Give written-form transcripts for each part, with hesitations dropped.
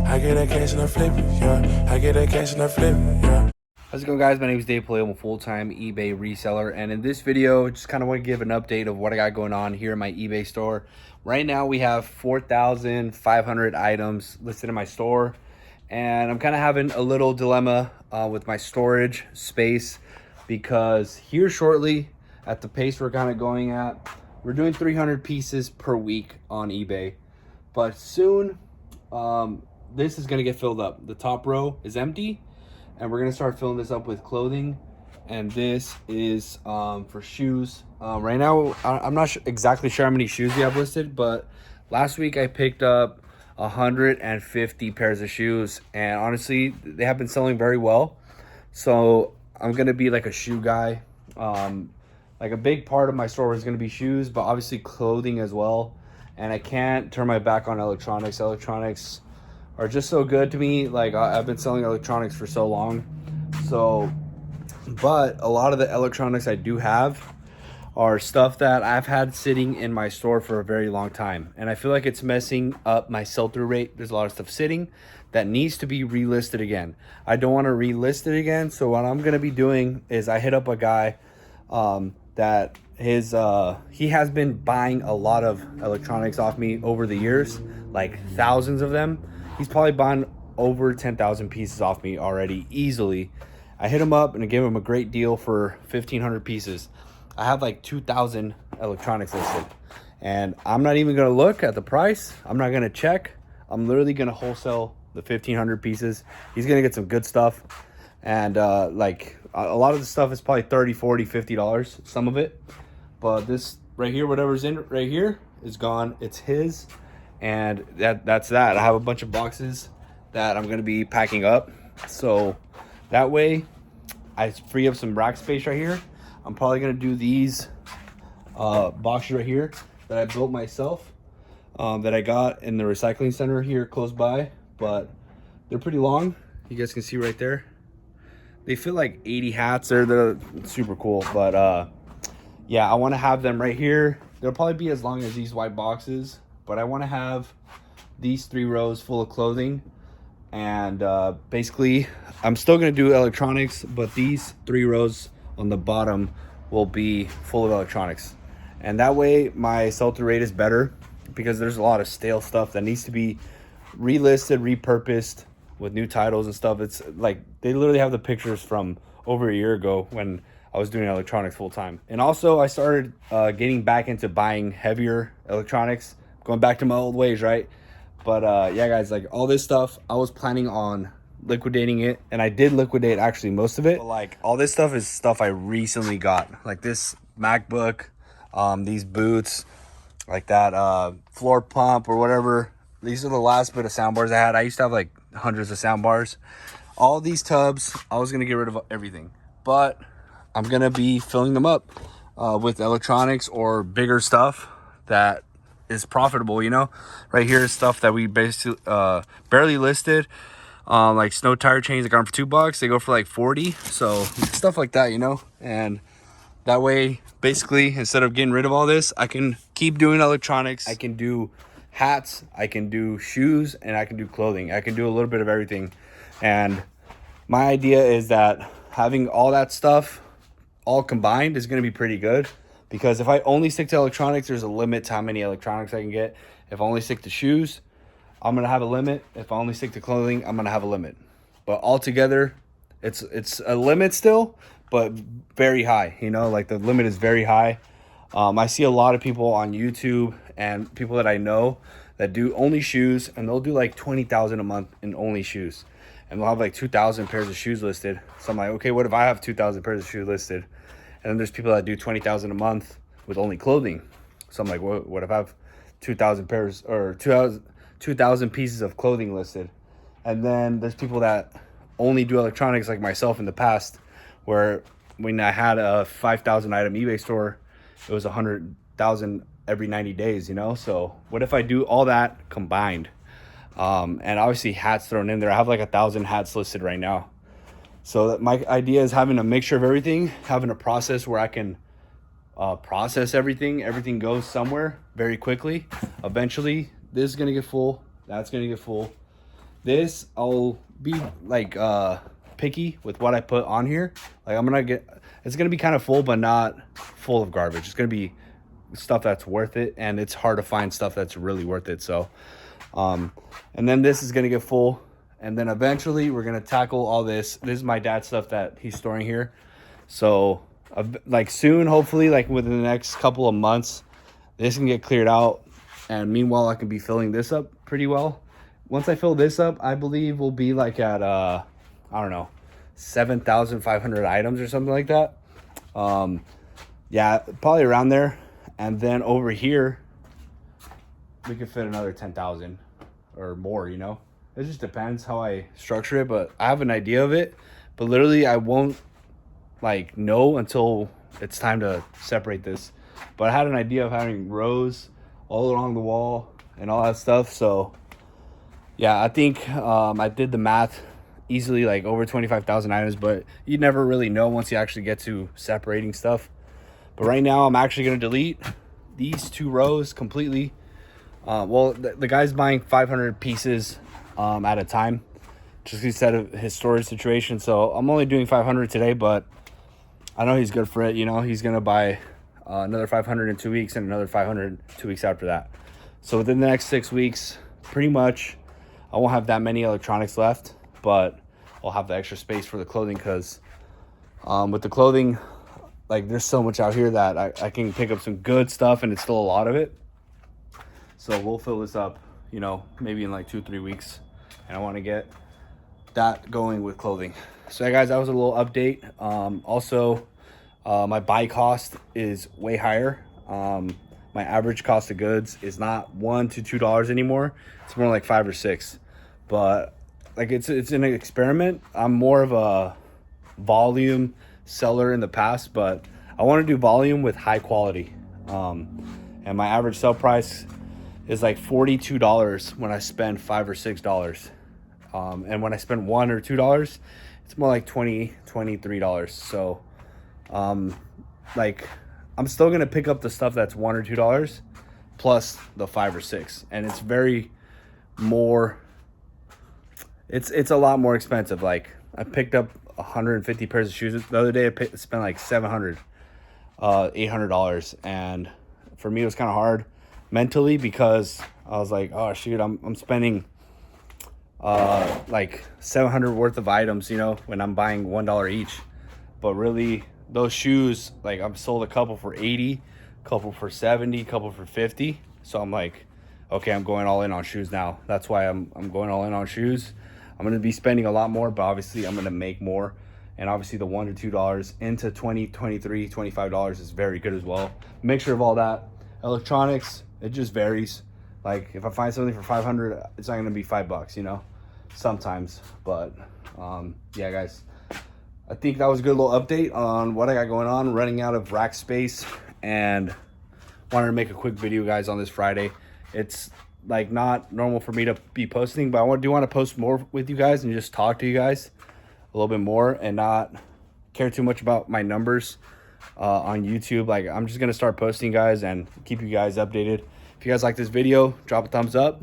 I get that cash and I flip it, yeah. I get that cash and I flip it, yeah. How's it going, guys? My name is Dave Paleo. I'm a full-time eBay reseller, and in this video just kind of want to give an update of what I got going on here in my eBay store. Right now we have 4,500 items listed in my store, and I'm kind of having a little dilemma with my storage space, because here shortly, at the pace we're kind of going at, we're doing 300 pieces per week on eBay, but soon this is going to get filled up. The top row is empty, and we're gonna start filling this up with clothing, and this is for shoes. Right now I'm not exactly sure how many shoes we have listed, but last week I picked up 150 pairs of shoes, and honestly they have been selling very well. So I'm gonna be like a shoe guy. Like a big part of my store is gonna be shoes, but obviously clothing as well. And I can't turn my back on electronics. Electronics are just so good to me. Like I've been selling electronics for so long. So, but a lot of the electronics I do have are stuff that I've had sitting in my store for a very long time, and I feel like it's messing up my sell-through rate. There's a lot of stuff sitting that needs to be relisted again. I don't want to relist it again. So what I'm gonna be doing is I hit up a guy that he has been buying a lot of electronics off me over the years, like thousands of them. He's probably buying over 10,000 pieces off me already, easily. I hit him up and I gave him a great deal for 1,500 pieces. I have like 2,000 electronics listed, and I'm not even gonna look at the price. I'm not gonna check. I'm literally gonna wholesale the 1,500 pieces. He's gonna get some good stuff, and like a lot of the stuff is probably 30, 40, 50 dollars, some of it. But this right here, whatever's in right here is gone. It's his, and that's that. I have a bunch of boxes that I'm gonna be packing up, so that way I free up some rack space right here. I'm probably gonna do these boxes right here that I built myself, that I got in the recycling center here close by, but they're pretty long. You guys can see right there. They fit like 80 hats. They're super cool, but yeah, I want to have them right here. They'll probably be as long as these white boxes, but I want to have these 3 rows full of clothing. And basically I'm still gonna do electronics, but these 3 rows on the bottom will be full of electronics, and that way my sell-through rate is better, because there's a lot of stale stuff that needs to be relisted, repurposed with new titles and stuff. It's like they literally have the pictures from over a year ago when I was doing electronics full time. And also I started getting back into buying heavier electronics, going back to my old ways, right? But yeah, guys, like all this stuff, I was planning on liquidating it, and I did liquidate actually most of it. But like all this stuff is stuff I recently got, like this MacBook, these boots, like that floor pump or whatever. These are the last bit of sound bars I had. I used to have like hundreds of sound bars. All these tubs, I was gonna get rid of everything, but I'm gonna be filling them up with electronics or bigger stuff that is profitable, you know. Right here is stuff that we basically barely listed, like snow tire chains. I got them for $2. They go for like 40. So stuff like that, you know. And that way, basically, instead of getting rid of all this, I can keep doing electronics. I can do hats, I can do shoes, and I can do clothing. I can do a little bit of everything. And my idea is that having all that stuff all combined is going to be pretty good, because if I only stick to electronics, there's a limit to how many electronics I can get. If I only stick to shoes, I'm gonna have a limit. If I only stick to clothing, I'm gonna have a limit. But altogether, it's a limit still, but very high. You know, like the limit is very high. I see a lot of people on YouTube and people that I know that do only shoes, and they'll do like 20,000 a month in only shoes, and they'll have like 2,000 pairs of shoes listed. So I'm like, okay, what if I have 2,000 pairs of shoes listed? And then there's people that do 20,000 a month with only clothing. So I'm like, what if I have 2,000 pairs or 2,000 pieces of clothing listed? And then there's people that only do electronics, like myself in the past, where when I had a 5,000 item eBay store, it was 100,000 every 90 days, you know? So what if I do all that combined? And obviously hats thrown in there. I have like 1,000 hats listed right now. So that my idea is having a mixture of everything, having a process where I can process everything. Everything goes somewhere very quickly. Eventually, this is going to get full. That's going to get full. This, I'll be like picky with what I put on here. Like it's gonna be kind of full, but not full of garbage. It's gonna be stuff that's worth it, and it's hard to find stuff that's really worth it. So and then this is gonna get full, and then eventually we're gonna tackle all this. This is my dad's stuff that he's storing here. So like soon, hopefully, like within the next couple of months, this can get cleared out, and meanwhile I can be filling this up pretty well. Once I fill this up, I believe we'll be like at I don't know, 7,500 items or something like that. Yeah, probably around there. And then over here we could fit another 10,000 or more, you know. It just depends how I structure it, but I have an idea of it, but literally I won't like know until it's time to separate this. But I had an idea of having rows all along the wall and all that stuff. So yeah, I think I did the math easily, like over 25,000 items, but you never really know once you actually get to separating stuff. But right now I'm actually going to delete these 2 rows completely. Well, the guy's buying 500 pieces at a time, just because he said his storage situation. So I'm only doing 500 today, but I know he's good for it. You know, he's going to buy another 500 in 2 weeks and another 500 2 weeks after that. So within the next 6 weeks, pretty much, I won't have that many electronics left, but I'll have the extra space for the clothing, because with the clothing, like there's so much out here that I can pick up some good stuff, and it's still a lot of it. So we'll fill this up, you know, maybe in like 2-3 weeks, and I want to get that going with clothing. So yeah, guys, that was a little update. Also, my buy cost is way higher. My average cost of goods is not $1 to $2 anymore. It's more like 5 or 6. But like it's an experiment. I'm more of a volume seller in the past, but I want to do volume with high quality. And my average sell price is like $42 when I spend $5 or $6. And when I spend $1 or $2, it's more like $23. So like I'm still gonna pick up the stuff that's $1 or $2 plus the 5 or 6, and it's very more. It's a lot more expensive. Like I picked up 150 pairs of shoes the other day. I spent like $700, $800, and for me it was kind of hard mentally, because I was like, oh shoot, I'm spending like 700 worth of items, you know, when I'm buying $1 each. But really, those shoes, like I've sold a couple for 80, a couple for 70, a couple for 50. So I'm like, okay, I'm going all in on shoes now. That's why I'm going all in on shoes. I'm going to be spending a lot more, but obviously I'm going to make more. And obviously the $1 to $2 into $20, $23, $25 is very good as well. Mixture of all that. Electronics, it just varies. Like if I find something for 500, it's not going to be $5, you know, sometimes. But yeah, guys, I think that was a good little update on what I got going on. Running out of rack space, and wanted to make a quick video, guys, on this Friday. It's like not normal for me to be posting, but I do want to post more with you guys and just talk to you guys a little bit more, and not care too much about my numbers on YouTube. Like I'm just gonna start posting, guys, and keep you guys updated. If you guys like this video, drop a thumbs up,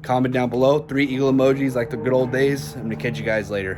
comment down below, 3 eagle emojis like the good old days. I'm gonna catch you guys later.